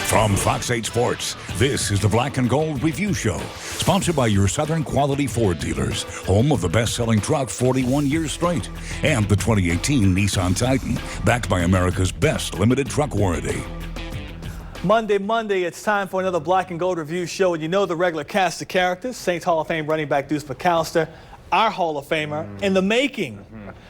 From Fox 8 Sports, this is the Black and Gold Review Show, sponsored by your Southern Quality Ford dealers, home of the best-selling truck 41 years straight, and the 2018 Nissan Titan, backed by America's best limited truck warranty. Monday, it's time for another Black and Gold Review Show, and you know the regular cast of characters: Saints Hall of Fame running back Deuce McAllister, our Hall of Famer in the making.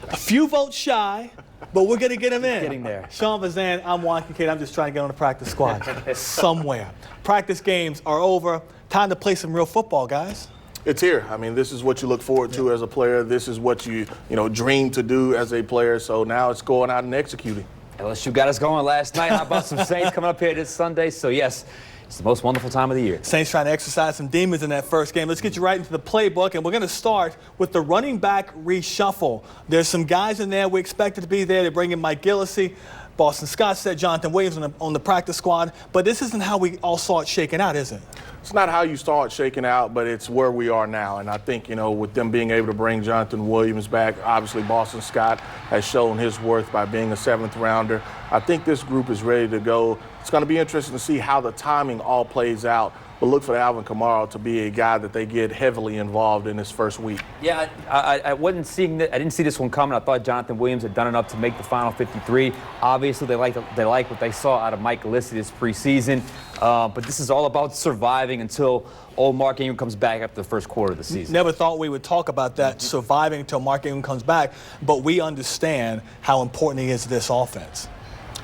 A few votes shy, but we're going to get him in. Getting there. Sean Bazan, I'm Juan Kincaid. I'm just trying to get on the practice squad somewhere. Practice games are over. Time to play some real football, guys. It's here. I mean, this is what you look forward to as a player. This is what you dream to do as a player. So now it's going out and executing. LSU got us going last night. How about some Saints coming up here this Sunday? So, yes, it's the most wonderful time of the year. Saints trying to exercise some demons in that first game. Let's get you right into the playbook, and we're going to start with the running back reshuffle. There's some guys in there we expected to be there. They bring in Mike Gillislee. Boston Scott said Jonathan Williams on the practice squad. But this isn't how we all saw it shaking out, is it? It's not how you saw it shaking out, but it's where we are now. And I think, with them being able to bring Jonathan Williams back, obviously Boston Scott has shown his worth by being a 7th rounder. I think this group is ready to go. It's going to be interesting to see how the timing all plays out. But look for Alvin Kamara to be a guy that they get heavily involved in his first week. Yeah, I wasn't seeing that. I didn't see this one coming. I thought Jonathan Williams had done enough to make the final 53. Obviously, they like what they saw out of Mike Gillislee this preseason. But this is all about surviving until old Mark Ingram comes back after the first quarter of the season. Never thought we would talk about that, surviving until Mark Ingram comes back. But we understand how important he is to this offense.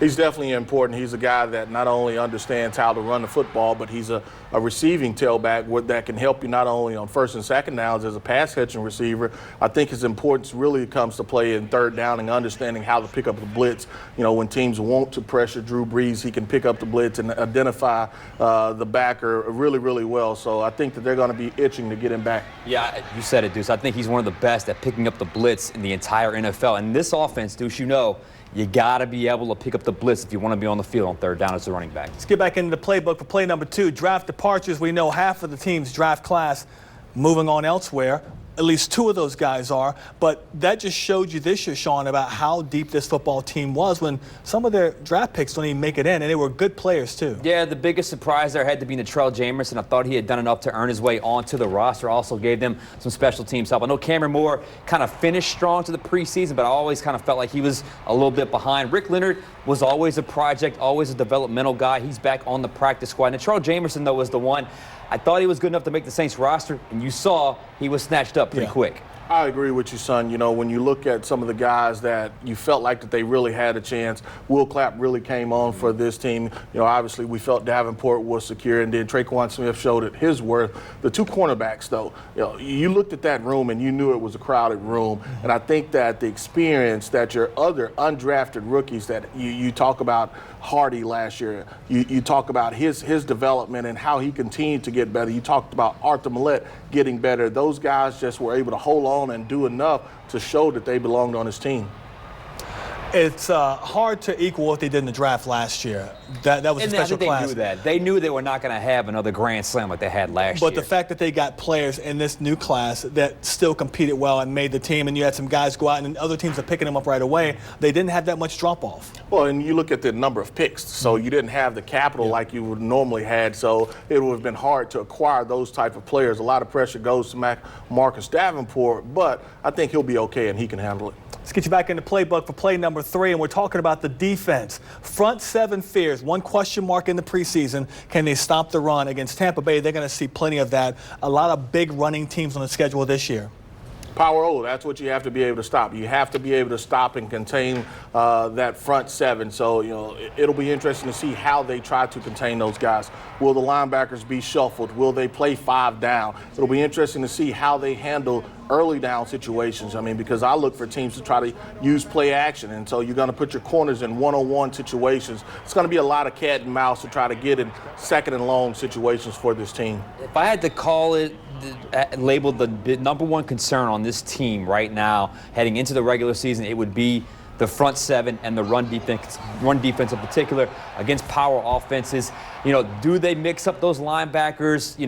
He's definitely important. He's a guy that not only understands how to run the football, but he's a receiving tailback that can help you not only on first and second downs as a pass-catching receiver. I think his importance really comes to play in third down and understanding how to pick up the blitz. When teams want to pressure Drew Brees, he can pick up the blitz and identify the backer really, really well. So I think that they're going to be itching to get him back. Yeah, you said it, Deuce. I think he's one of the best at picking up the blitz in the entire NFL. And this offense, Deuce, you got to be able to pick up the blitz if you want to be on the field on third down as a running back. Let's get back into the playbook for play number 2. Draft departures. We know half of the team's draft class moving on elsewhere. At least 2 of those guys are. But that just showed you this year, Sean, about how deep this football team was when some of their draft picks don't even make it in. And they were good players, too. Yeah, the biggest surprise there had to be Natrell Jamerson. I thought he had done enough to earn his way onto the roster. Also gave them some special teams help. I know Cameron Moore kind of finished strong to the preseason, but I always kind of felt like he was a little bit behind. Rick Leonard was always a project, always a developmental guy. He's back on the practice squad. Natrell Jamerson, though, was the one. I thought he was good enough to make the Saints roster, and you saw he was snatched up pretty quick. I agree with you, son. When you look at some of the guys that you felt like that they really had a chance, Will Clapp really came on for this team. Obviously we felt Davenport was secure, and then Traquan Smith showed it his worth. The 2 cornerbacks, though, you looked at that room and you knew it was a crowded room. And I think that the experience that your other undrafted rookies that you talk about, Hardy last year, you talk about his development and how he continued to get better. You talked about Arthur Millette getting better. Those guys just were able to hold on and do enough to show that they belonged on his team. It's hard to equal what they did in the draft last year. That was a special class. They knew that. They knew they were not going to have another Grand Slam like they had last year. But the fact that they got players in this new class that still competed well and made the team, and you had some guys go out and other teams are picking them up right away, they didn't have that much drop-off. Well, and you look at the number of picks, so you didn't have the capital like you would normally had, so it would have been hard to acquire those type of players. A lot of pressure goes to Marcus Davenport, but I think he'll be okay and he can handle it. Let's get you back in the playbook for play number 3, and we're talking about the defense. Front 7 fears. One question mark in the preseason. Can they stop the run? Against Tampa Bay, they're going to see plenty of that. A lot of big running teams on the schedule this year. Power O, that's what you have to be able to stop. You have to be able to stop and contain that front 7. So, it'll be interesting to see how they try to contain those guys. Will the linebackers be shuffled? Will they play 5 down? It'll be interesting to see how they handle early down situations. Because I look for teams to try to use play action. And so you're going to put your corners in one-on-one situations. It's going to be a lot of cat and mouse to try to get in second and long situations for this team. If I had to call it, labeled the number 1 concern on this team right now heading into the regular season, it would be the front 7 and the run defense in particular against power offenses. Do they mix up those linebackers?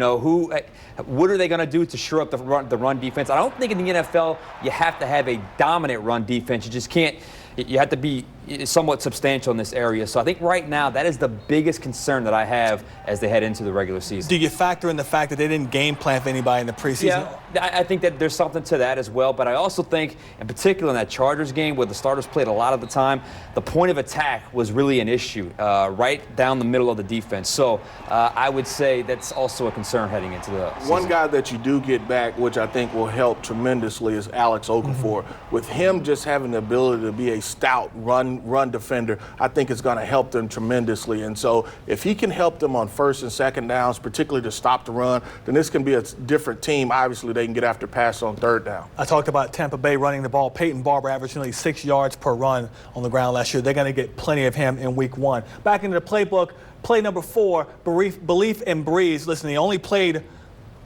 What are they going to do to shore up the run defense? I don't think in the NFL you have to have a dominant run defense. You just can't. You have to be somewhat substantial in this area. So I think right now that is the biggest concern that I have as they head into the regular season. Do you factor in the fact that they didn't game plan for anybody in the preseason? Yeah, I think that there's something to that as well. But I also think, in particular in that Chargers game where the starters played a lot of the time, the point of attack was really an issue right down the middle of the defense. So I would say that's also a concern heading into the season. One guy that you do get back, which I think will help tremendously, is Alex Okafor. With him just having the ability to be a stout run defender, I think it's going to help them tremendously. And so if he can help them on first and second downs, particularly to stop the run, then this can be a different team. Obviously, they can get after pass on third down. I talked about Tampa Bay running the ball. Peyton Barber averaged nearly 6 yards per run on the ground last year. They're going to get plenty of him in week 1. Back into the playbook, play number 4, Belief in Breeze. Listen, he only played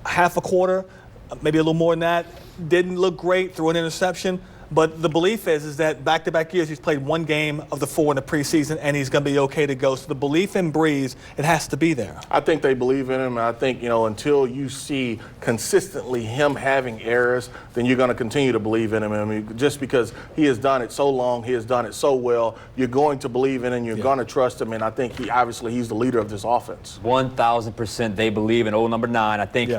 half a quarter, maybe a little more than that. Didn't look great, threw an interception. But the belief is that back-to-back years he's played 1 game of the 4 in the preseason, and he's going to be okay to go. So the belief in Breeze, it has to be there. I think they believe in him. And I think, until you see consistently him having errors, then you're going to continue to believe in him. I mean, just because he has done it so long, he has done it so well, you're going to believe in him, you're going to trust him. And I think he's the leader of this offense. 1,000% they believe in old number 9. I think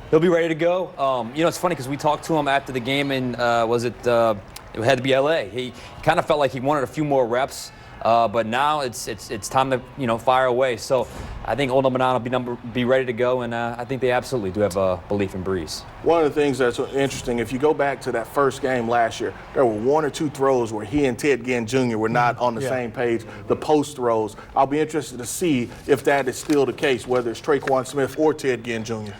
he'll be ready to go. It's funny because we talked to him after the game in, it had to be L.A. He kind of felt like he wanted a few more reps, but now it's time to, fire away. So I think old number 9 will be ready to go, and I think they absolutely do have a belief in Breeze. One of the things that's interesting, if you go back to that first game last year, there were 1 or 2 throws where he and Ted Ginn Jr. were not on the same page, the post throws. I'll be interested to see if that is still the case, whether it's Traquan Smith or Ted Ginn Jr.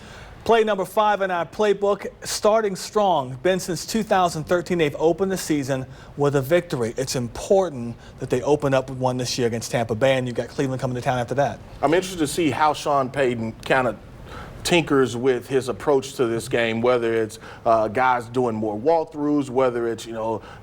Play number 5 in our playbook, starting strong. Been since 2013, they've opened the season with a victory. It's important that they open up with one this year against Tampa Bay, and you've got Cleveland coming to town after that. I'm interested to see how Sean Payton kind of tinkers with his approach to this game, whether it's guys doing more walkthroughs, whether it's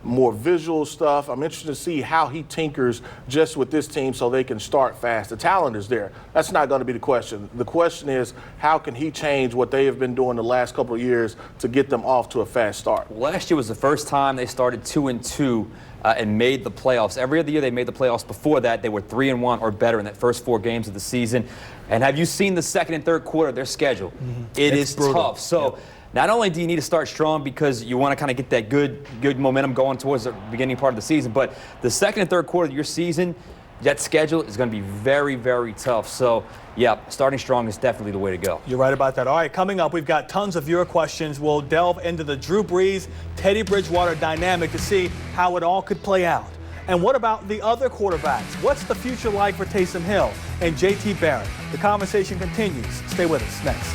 more visual stuff. I'm interested to see how he tinkers just with this team so they can start fast. The talent is there. That's not going to be the question. The question is, how can he change what they have been doing the last couple of years to get them off to a fast start? Last year was the first time they started 2-2 and made the playoffs. Every other year they made the playoffs. Before that, they were 3-1 or better in that first 4 games of the season. And have you seen the second and third quarter of their schedule? It is tough. So not only do you need to start strong because you want to kind of get that good momentum going towards the beginning part of the season, but the second and third quarter of your season, that schedule is going to be very, very tough. So, yeah, starting strong is definitely the way to go. You're right about that. All right, coming up, we've got tons of your questions. We'll delve into the Drew Brees, Teddy Bridgewater dynamic to see how it all could play out. And what about the other quarterbacks? What's the future like for Taysom Hill and J.T. Barrett? The conversation continues. Stay with us next.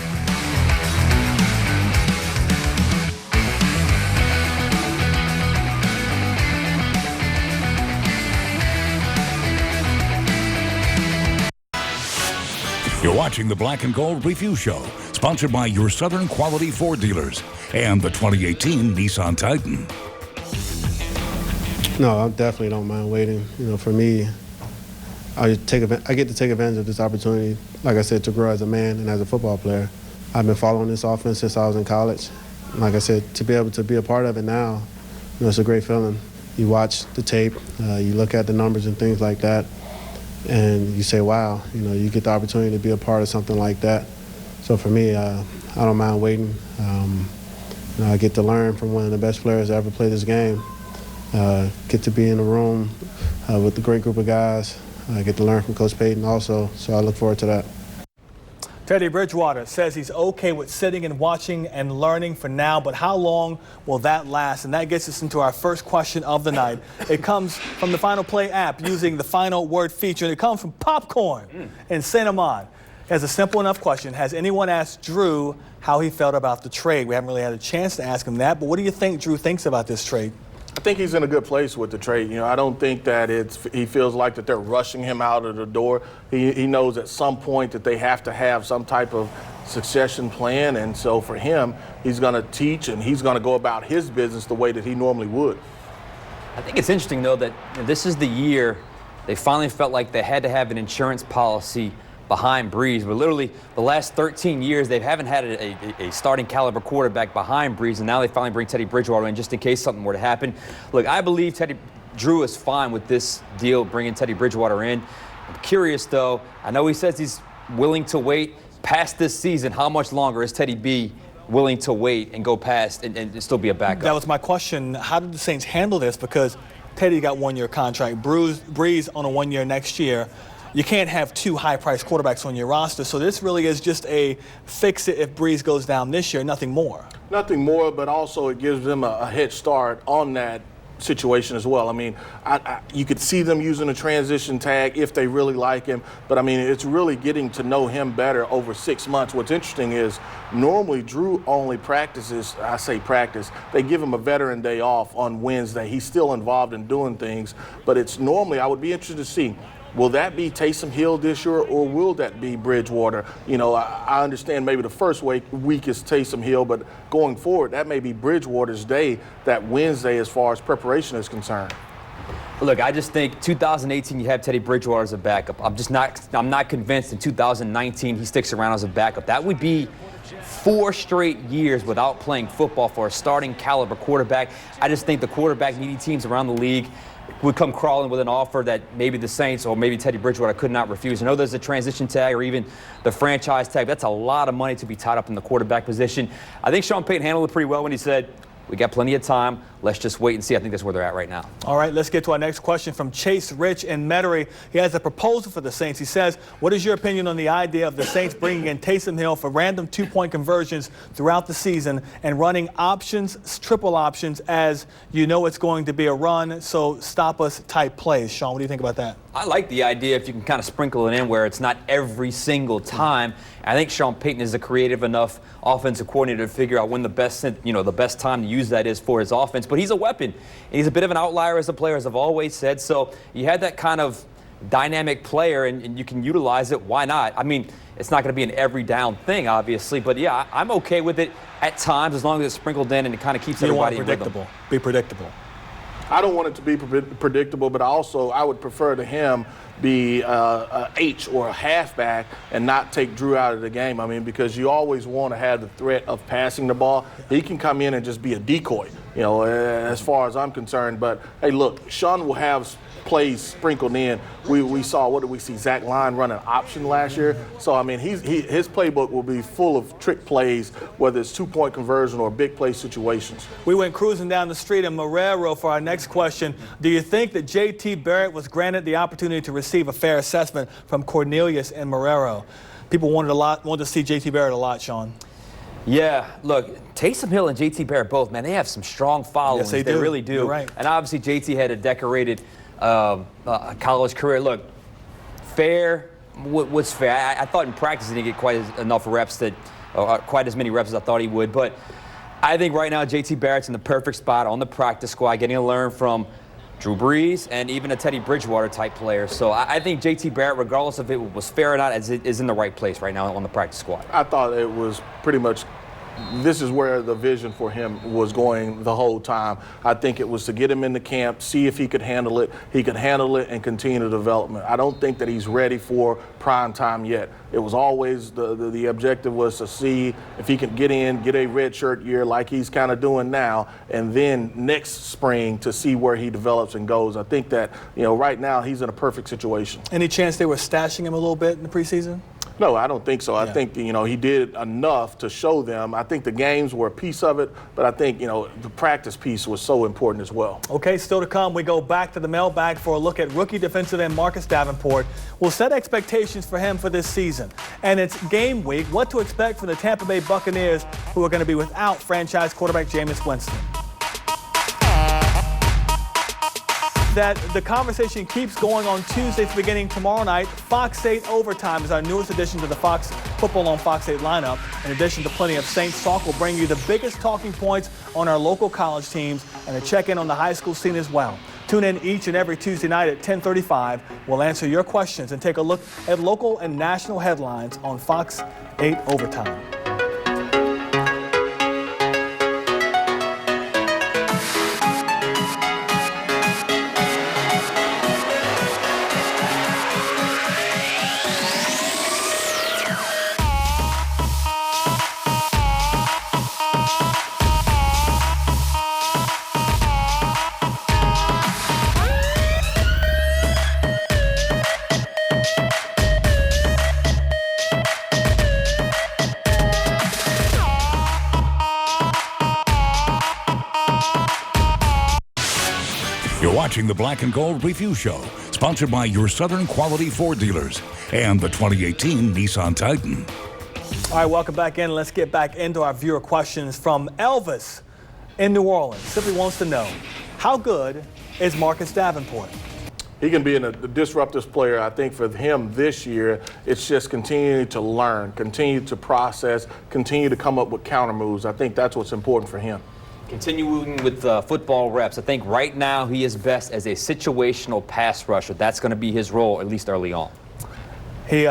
You're watching the Black and Gold Review Show, sponsored by your Southern Quality Ford dealers and the 2018 Nissan Titan. No, I definitely don't mind waiting. For me, I get to take advantage of this opportunity, like I said, to grow as a man and as a football player. I've been following this offense since I was in college. Like I said, to be able to be a part of it now, it's a great feeling. You watch the tape, you look at the numbers and things like that, and you say, wow, you get the opportunity to be a part of something like that. So for me, I don't mind waiting. I get to learn from one of the best players to ever play this game. Get to be in the room with a great group of guys. I get to learn from Coach Payton also, so I look forward to that. Teddy Bridgewater says he's okay with sitting and watching and learning for now, but how long will that last? And that gets us into our first question of the night. It comes from the Final Play app using the Final Word feature, and it comes from Popcorn in St. Amand. It has a simple enough question. Has anyone asked Drew how he felt about the trade? We haven't really had a chance to ask him that, but what do you think Drew thinks about this trade? I think he's in a good place with the trade. I don't think that he feels like that they're rushing him out of the door. He knows at some point that they have to have some type of succession plan, and so for him, he's going to teach and he's going to go about his business the way that he normally would. I think it's interesting, though, that this is the year they finally felt like they had to have an insurance policy behind Brees. But literally the last 13 years, they haven't had a starting caliber quarterback behind Brees, and now they finally bring Teddy Bridgewater in just in case something were to happen. Look, I believe Teddy Drew is fine with this deal, bringing Teddy Bridgewater in. I'm curious, though. I know he says he's willing to wait past this season. How much longer is Teddy B willing to wait and go past and still be a backup? That was my question. How did the Saints handle this? Because Teddy got 1-year contract. Breeze on a 1 year next year. You can't have two high-priced quarterbacks on your roster. So this really is just a fix it if Breeze goes down this year, nothing more. Nothing more, but also it gives them a head start on that situation as well. I mean, you could see them using a transition tag if they really like him, but I mean, it's really getting to know him better over 6 months. What's interesting is normally Drew only practices, I say practice, they give him a veteran day off on Wednesday. He's still involved in doing things, but it's normally, I would be interested to see, will that be Taysom Hill this year, or will that be Bridgewater? You know, I understand maybe the first week is Taysom Hill, but going forward, that may be Bridgewater's day, that Wednesday, as far as preparation is concerned. Look, I just think 2018 you have Teddy Bridgewater as a backup. I'm not convinced in 2019 he sticks around as a backup. That would be 4 straight years without playing football for a starting caliber quarterback. I just think the quarterback needy teams around the league would come crawling with an offer that maybe the Saints or maybe Teddy Bridgewater could not refuse. I know there's a transition tag or even the franchise tag. That's a lot of money to be tied up in the quarterback position. I think Sean Payton handled it pretty well when he said, we got plenty of time. Let's just wait and see. I think that's where they're at right now. All right, let's get to our next question from Chase Rich in Metairie. He has a proposal for the Saints. He says, what is your opinion on the idea of the Saints bringing in Taysom Hill for random 2-point conversions throughout the season and running options, triple options, as you know it's going to be a run, so stop us type plays? Sean, what do you think about that? I like the idea if you can kind of sprinkle it in where it's not every single time. I think Sean Payton is a creative enough offensive coordinator to figure out when the best time to use that is for his offense. But he's a weapon. And he's a bit of an outlier as a player, as I've always said. So you had that kind of dynamic player, and you can utilize it. Why not? I mean, it's not going to be an every down thing, obviously. But, yeah, I'm okay with it at times as long as it's sprinkled in and it kind of keeps everybody in rhythm. Be predictable. I don't want it to be predictable, but I would prefer to him be a H or a halfback and not take Drew out of the game. I mean, because you always want to have the threat of passing the ball. He can come in and just be a decoy, as far as I'm concerned. But, hey, look, Sean will have plays sprinkled in. We saw, what did we see? Zach Line run an option last year. So, I mean, his playbook will be full of trick plays, whether it's 2-point conversion or big play situations. We went cruising down the street in Marrero for our next question. Do you think that J.T. Barrett was granted the opportunity to receive a fair assessment from Cornelius and Marrero? People wanted to see J.T. Barrett a lot, Sean. Yeah, look, Taysom Hill and J.T. Barrett both, man, they have some strong followings. Yes, they really do. You're right. And obviously J.T. had a decorated college career. Look, fair was fair. I thought in practice he didn't get quite as many reps as I thought he would. But I think right now J.T. Barrett's in the perfect spot on the practice squad, getting to learn from Drew Brees and even a Teddy Bridgewater type player. So I think J.T. Barrett, regardless if it was fair or not, is in the right place right now on the practice squad. I thought it was pretty much, this is where the vision for him was going the whole time. I think it was to get him into camp, see if he could handle it. He could handle it and continue the development. I don't think that he's ready for prime time yet. It was always the objective was to see if he could get a redshirt year like he's kind of doing now, and then next spring to see where he develops and goes. I think that, right now he's in a perfect situation. Any chance they were stashing him a little bit in the preseason? No, I don't think so. I think, he did enough to show them. I think the games were a piece of it, but I think, the practice piece was so important as well. Okay, still to come, we go back to the mailbag for a look at rookie defensive end Marcus Davenport. We'll set expectations for him for this season. And it's game week. What to expect from the Tampa Bay Buccaneers, who are going to be without franchise quarterback Jameis Winston. That the conversation keeps going on Tuesdays beginning tomorrow night. Fox 8 Overtime is our newest addition to the Fox Football on Fox 8 lineup. In addition to plenty of Saints talk, we'll bring you the biggest talking points on our local college teams and a check-in on the high school scene as well. Tune in each and every Tuesday night at 10:35. We'll answer your questions and take a look at local and national headlines on Fox 8 Overtime. watching the Black and Gold Review Show, sponsored by your Southern Quality Ford dealers and the 2018 Nissan Titan. All right, welcome back in. Let's get back into our viewer questions from Elvis in New Orleans. Simply wants to know, how good is Marcus Davenport? He can be a disruptive player. I think for him this year, it's just continuing to learn, continue to process, continue to come up with counter moves. I think that's what's important for him. Continuing with football reps, I think right now he is best as a situational pass rusher. That's going to be his role, at least early on. He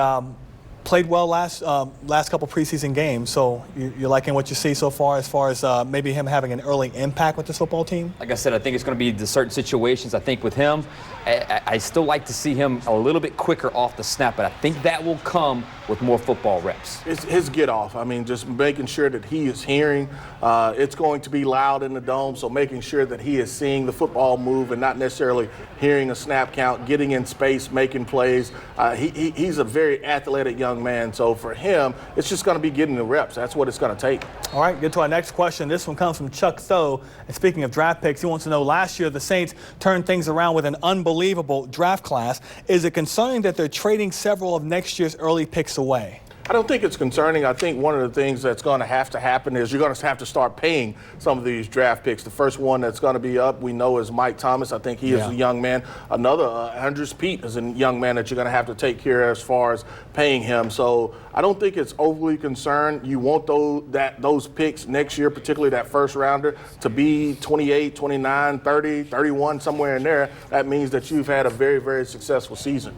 played well last couple preseason games, so you're liking what you see so far as maybe him having an early impact with this football team? Like I said, I think it's going to be the certain situations. I think with him, I still like to see him a little bit quicker off the snap, but I think that will come with more football reps. It's his get off. I mean, just making sure that he is hearing. It's going to be loud in the dome, so making sure that he is seeing the football move and not necessarily hearing a snap count, getting in space, making plays. He's a very athletic young man, so for him, it's just going to be getting the reps. That's what it's going to take. All right, get to our next question. This one comes from Chuck Tho. And speaking of draft picks, he wants to know, last year the Saints turned things around with an unbelievable draft class. Is it concerning that they're trading several of next year's early picks away? I don't think it's concerning. I think one of the things that's going to have to happen is you're going to have to start paying some of these draft picks. The first one that's going to be up, we know, is Mike Thomas. I think he is a young man. Another, Andrews Pete, is a young man that you're going to have to take care of as far as paying him. So I don't think it's overly concerned. You want those picks next year, particularly that first rounder, to be 28, 29, 30, 31, somewhere in there. That means that you've had a very, very successful season.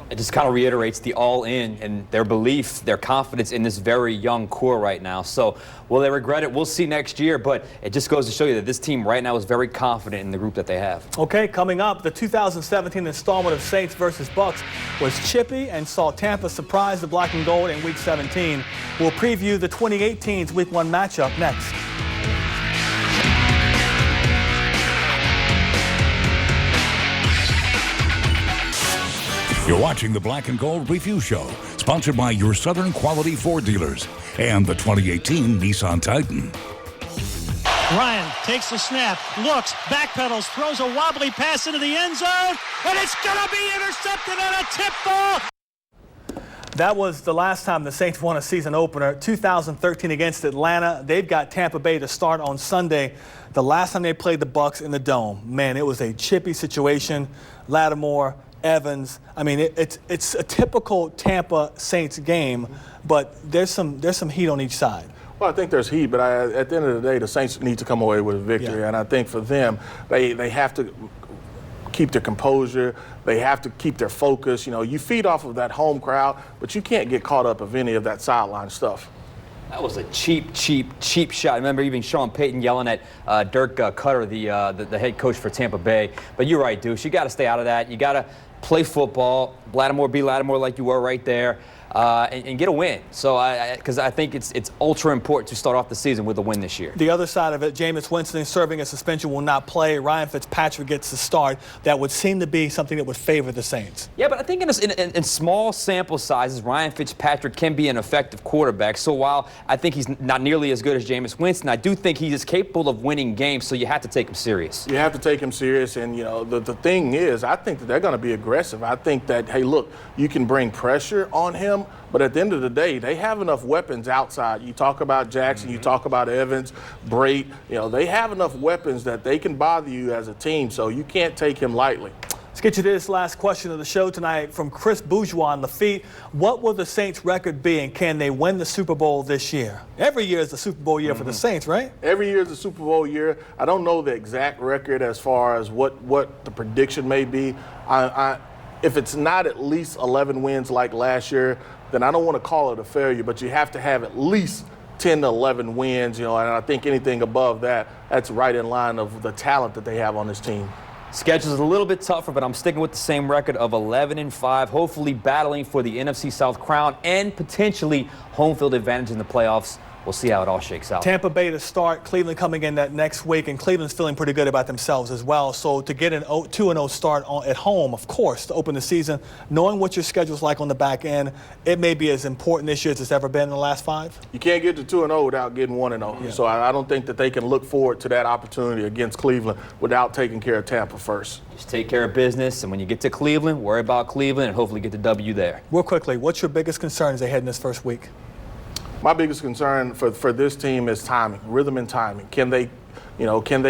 It just kind of reiterates the all-in and their belief, their confidence in this very young core right now. So will they regret it? We'll see next year, but it just goes to show you that this team right now is very confident in the group that they have. Okay, coming up, the 2017 installment of Saints versus Bucks was chippy and saw Tampa surprise the Black and Gold in Week 17. We'll preview the 2018's Week 1 matchup next. You're watching the Black and Gold Review Show, sponsored by your Southern Quality Ford dealers and the 2018 Nissan Titan. Ryan takes the snap, looks, backpedals, throws a wobbly pass into the end zone, and it's going to be intercepted on a tip ball. That was the last time the Saints won a season opener, 2013 against Atlanta. They've got Tampa Bay to start on Sunday. The last time they played the Bucks in the Dome, man, it was a chippy situation. Lattimore, Evans. I mean, it's a typical Tampa Saints game, but there's some heat on each side. Well, I think there's heat, but at the end of the day, the Saints need to come away with a victory. Yeah. And I think for them, they have to keep their composure. They have to keep their focus. You know, you feed off of that home crowd, but you can't get caught up of any of that sideline stuff. That was a cheap shot. I remember even Sean Payton yelling at Dirk Cutter, the head coach for Tampa Bay. But you're right, Deuce. You got to stay out of that. You got to play football. Lattimore, be Lattimore like you were right there. And get a win. So, because I think it's ultra important to start off the season with a win this year. The other side of it, Jameis Winston serving a suspension will not play. Ryan Fitzpatrick gets the start. That would seem to be something that would favor the Saints. Yeah, but I think in small sample sizes, Ryan Fitzpatrick can be an effective quarterback. So while I think he's not nearly as good as Jameis Winston, I do think he's capable of winning games. So you have to take him serious. You have to take him serious. And, you know, the thing is, I think that they're going to be aggressive. I think that, hey, look, you can bring pressure on him. But at the end of the day, they have enough weapons outside. You talk about Jackson, you talk about Evans, Brait. You know, they have enough weapons that they can bother you as a team, so you can't take him lightly. Let's get you to this last question of the show tonight from Chris Bourgeois on Lafitte. What will the Saints' record be, and can they win the Super Bowl this year? Every year is the Super Bowl year for the Saints, right? Every year is the Super Bowl year. I don't know the exact record as far as what the prediction may be. If it's not at least 11 wins like last year, then I don't want to call it a failure, but you have to have at least 10 to 11 wins, you know, and I think anything above that, that's right in line of the talent that they have on this team. Schedule's a little bit tougher, but I'm sticking with the same record of 11-5, hopefully battling for the NFC South crown and potentially home field advantage in the playoffs we'll see how it all shakes out. Tampa Bay to start, Cleveland coming in that next week, and Cleveland's feeling pretty good about themselves as well. So to get an 2-0 start at home, of course, to open the season, knowing what your schedule's like on the back end, it may be as important this year as it's ever been in the last 5. You can't get to 2-0 without getting 1-0. Yeah. So I don't think that they can look forward to that opportunity against Cleveland without taking care of Tampa first. Just take care of business, and when you get to Cleveland, worry about Cleveland and hopefully get the W there. Real quickly, what's your biggest concern as they head in this first week? My biggest concern for this team is timing, rhythm and timing. Can they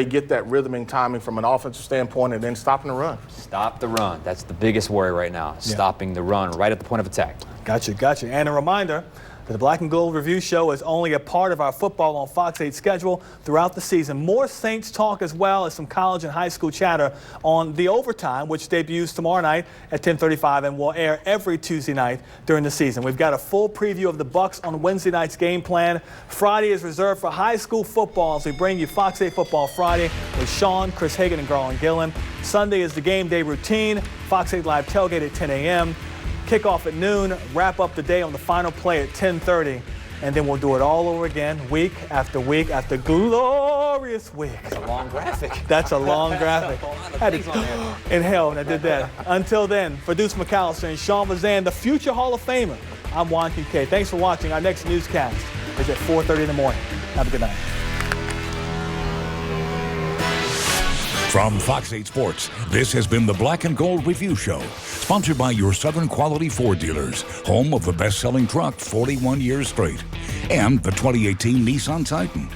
get that rhythm and timing from an offensive standpoint and then stopping the run? Stop the run. That's the biggest worry right now, stopping the run right at the point of attack. Gotcha. And a reminder that the Black and Gold Review Show is only a part of our Football on Fox 8 schedule throughout the season. More Saints talk as well as some college and high school chatter on The Overtime, which debuts tomorrow night at 10:35 and will air every Tuesday night during the season. We've got a full preview of the Bucks on Wednesday night's game plan. Friday is reserved for high school football as we bring you Fox 8 Football Friday with Sean, Chris Hagan, and Garland Gillen. Sunday is the game day routine, Fox 8 Live tailgate at 10 a.m. Kickoff at noon, wrap up the day on the final play at 10:30, and then we'll do it all over again week after week after glorious week. That's a long graphic. That's a long graphic. Had to inhale when I did that. Until then, for Deuce McAllister and Sean Vazan, the future Hall of Famer, I'm Juan Kincaid. Thanks for watching. Our next newscast is at 4:30 in the morning. Have a good night. From Fox 8 Sports, this has been the Black and Gold Review Show, sponsored by your Southern Quality Ford dealers, home of the best-selling truck 41 years straight, and the 2018 Nissan Titan.